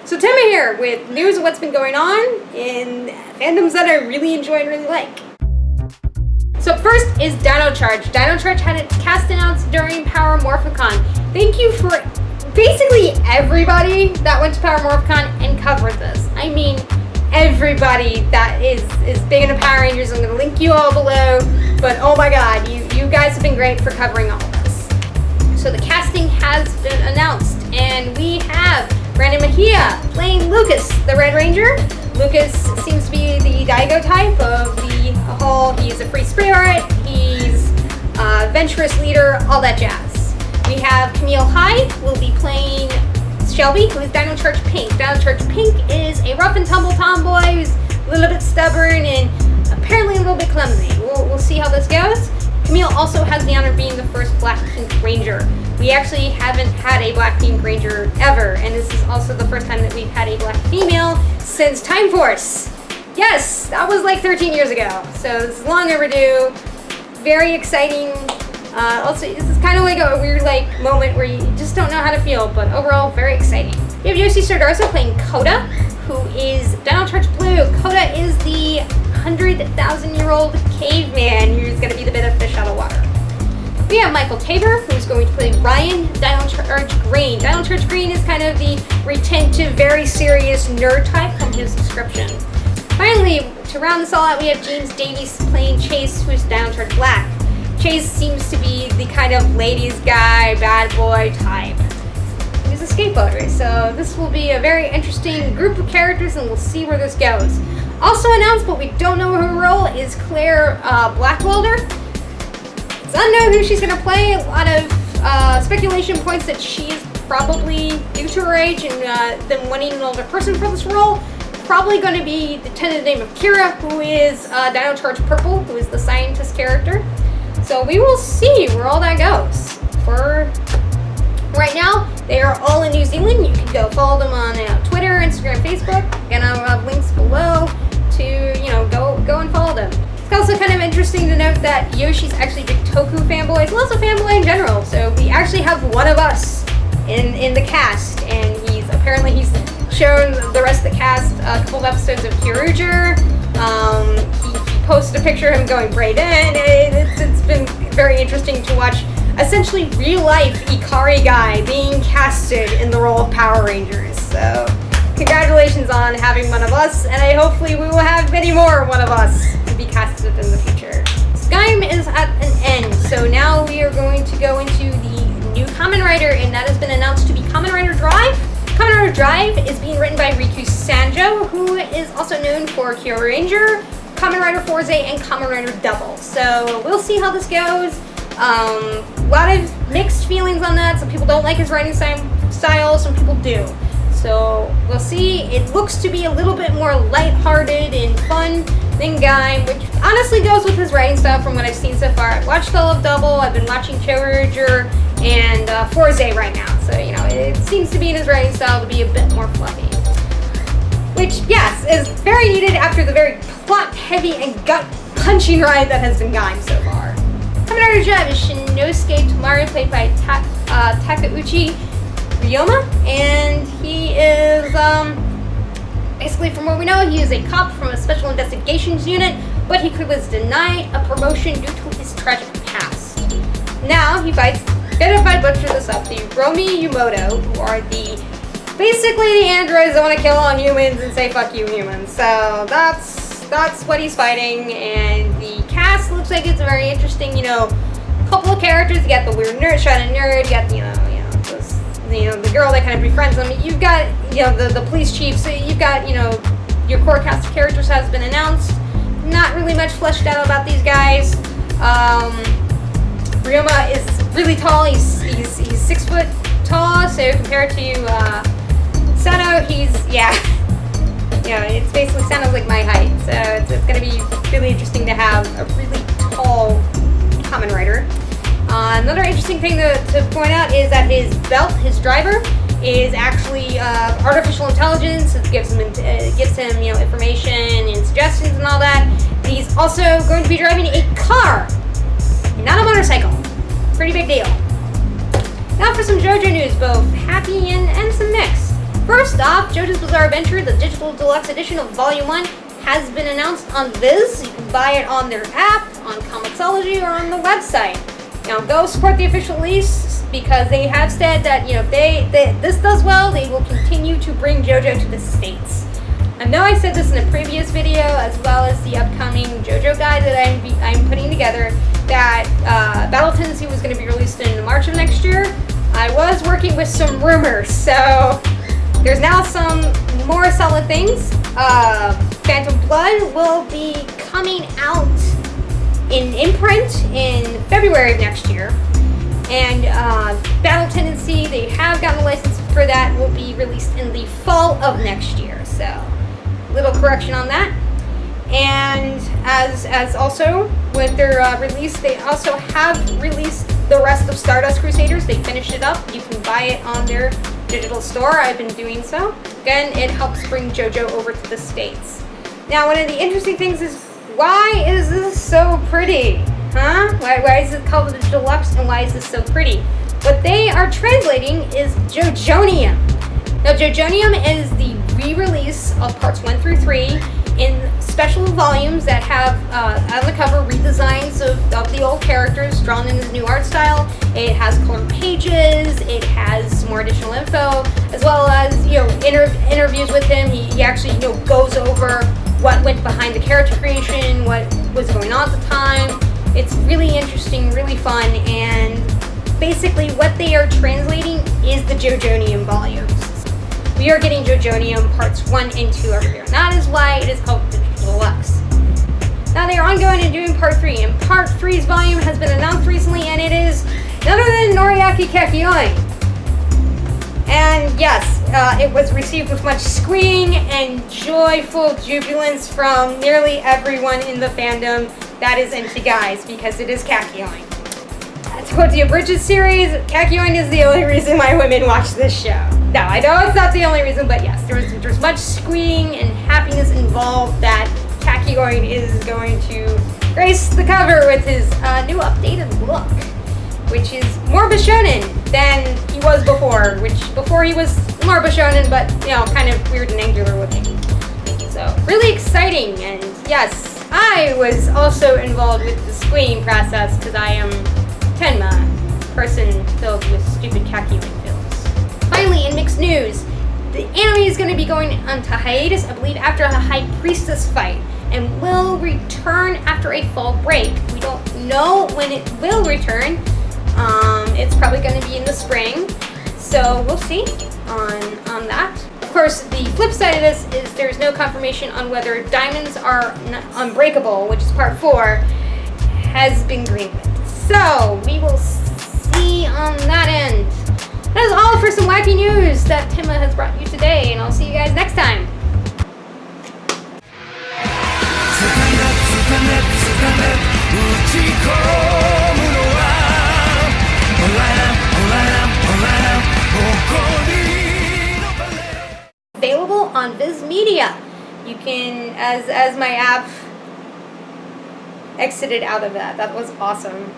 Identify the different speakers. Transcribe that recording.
Speaker 1: So Tim here with news of what's been going on in fandoms that I really enjoy and really like. So first is Dino Charge. Dino Charge had its cast announced during Power Morphicon. Thank you for basically everybody that went to Power Morphicon and covered this. I mean, everybody that is big into Power Rangers. I'm going to link you all below. But oh my god, you guys have been great for covering all of this. So the casting has been announced, and we have Brandon Mejia playing Lucas, the Red Ranger. Lucas seems to be the Daigo type of the whole, he's a free spirit, he's a venturous leader, all that jazz. We have Camille High, who will be playing Shelby, who is Dino Charge Pink. Dino Charge Pink is a rough and tumble tomboy who's a little bit stubborn and apparently a little bit clumsy. We'll see how this goes. Camille also has the honor of being the first Black-Pink Ranger. We actually haven't had a Black-Pink Ranger ever, and this is also the first time that we've had a Black female since Time Force. Yes, that was like 13 years ago, so this is long overdue. Very exciting. Also, this is kind of like a weird moment where you just don't know how to feel, but overall, very exciting. We have Yoshi Sardarso playing Koda, who is Dino Charge Blue. Koda is the 100,000-year-old caveman who's going to be the bit of fish out of water. We have Michael Tabor, who's going to play Ryan, Dino Charge Green. Dino Charge Green is kind of the retentive, very serious nerd type from his description. Finally, to round this all out, we have James Davies playing Chase, who's Dino Charge Black. Chase seems to be the kind of ladies guy, bad boy type. He's a skateboarder, so this will be a very interesting group of characters, and we'll see where this goes. Also announced, but we don't know her role, is Claire Blackwelder. It's unknown who she's going to play. A lot of speculation points that she is probably, due to her age and them wanting an older person for this role, probably going to be the tentative name of Kira, who is Dino Charge Purple, who is the scientist character. So we will see where all that goes. For right now, they are all in New Zealand. You can go follow them on Twitter, Instagram, Facebook, and I'll have links below to, go and follow them. It's also kind of interesting to note that Yoshi's actually a big Toku fanboy, as well as a fanboy in general. So we actually have one of us in the cast, and he's shown the rest of the cast a couple of episodes of Kyoryuger. He posted a picture of him going braid in. It's been very interesting to watch essentially real-life Ikari guy being casted in the role of Power Rangers. So congratulations on having one of us, and hopefully we will have many more one of us to be casted in the future. Skyrim is at an end, so now we are going to go into the new Kamen Rider, and that has been announced to be Kamen Rider Drive. Kamen Rider Drive is being written by Riku Sanjo, who is also known for Kyo Ranger, Kamen Rider Forze, and Kamen Rider Double. So we'll see how this goes. A lot of mixed feelings on that. Some people don't like his writing style, some people do. So we'll see. It looks to be a little bit more lighthearted and fun than Gaim, which honestly goes with his writing style from what I've seen so far. I've watched all of Double, I've been watching Kyoryuger and Forze right now. So, it seems to be in his writing style to be a bit more fluffy. Which, yes, is very needed after the very plot-heavy and gut-punching ride that has been Gaim so far. Kamen Rider Drive is Shinosuke Tomaru, played by Takeuchi Ryoma, and he is, basically from what we know, he is a cop from a special investigations unit, but he was denied a promotion due to his tragic past. Now, he fights, if I butcher this up, the Romi Yumoto, who are basically the androids that want to kill all humans and say fuck you humans. So that's what he's fighting, and the cast looks like it's very interesting. Couple of characters. You got the weird nerd, shiny nerd. You got the girl that kind of befriends them. You've got the police chief. So you've got your core cast of characters has been announced. Not really much fleshed out about these guys. Ryoma is really tall. He's 6 foot tall. So compared to Sano, it's basically Sano's like my height. So it's going to be really interesting to have a really tall Kamen Rider. Another interesting thing to point out is that his belt, his driver, is actually artificial intelligence. It gives him information and suggestions and all that. He's also going to be driving a car, not a motorcycle. Pretty big deal. Now for some Jojo news, both happy and some mixed. first off, JoJo's Bizarre Adventure, the digital deluxe edition of Volume 1, has been announced on Viz. You can buy it on their app, on Comixology, or on the website. Now go support the official release because they have said that, you know, if this does well, they will continue to bring JoJo to the States. I know I said this in a previous video, as well as the upcoming JoJo guide that I'm putting together, that Battle Tendency was going to be released in March of next year. I was working with some rumors, so there's now some more solid things. Phantom Blood will be coming out in imprint in February of next year. And Battle Tendency, they have gotten a license for that, will be released in the fall of next year. So, little correction on that. And as also with their release, they also have released the rest of Stardust Crusaders. They finished it up. You can buy it on their digital store. I've been doing so. Again, it helps bring JoJo over to the States. Now, one of the interesting things is, why is this so pretty? Huh? Why is it called the Deluxe, and why is this so pretty? What they are translating is Jojonium. Now, Jojonium is the re-release of parts 1 through 3 in special volumes that have on the cover redesigns of the old characters drawn in the new art style. It has colored pages, it has some more additional info, as well as, you know, interviews with him. He actually, you know, goes over what went behind the character creation, what was going on at the time. It's really interesting, really fun, and basically what they are translating is the Jojonium volumes. We are getting Jojonium parts 1 and 2 over here. That is why it is called the Deluxe. Now they are ongoing and doing part 3, and part 3's volume has been announced recently, and it is none other than Noriaki Kakyoin. And yes, it was received with much squealing and joyful jubilance from nearly everyone in the fandom that is into guys, because it is Kakyoin. To quote the abridged series, Kakyoin is the only reason why women watch this show. No, I know it's not the only reason, but yes, there's much squealing and happiness involved that Kakyoin is going to grace the cover with his new updated look, which is more Bishonen than he was before, which before he was more Bishonen, but, you know, kind of weird and angular looking. So, really exciting, and yes, I was also involved with the squealing process because I am Tenma, person filled with stupid Kakyoin films. Finally, in mixed news, the anime is going to be going onto hiatus, I believe, after the High Priestess fight, and will return after a fall break. We don't know when it will return. It's probably going to be in the spring, so we'll see on that. Of course, the flip side of this is there's no confirmation on whether Diamonds Are Unbreakable, which is part 4, has been greenlit. So, we will see on that end. That is all for some wacky news that Tima has brought you today, and I'll see you guys next time. Available on Viz Media. You can, as my app exited out of that. That was awesome.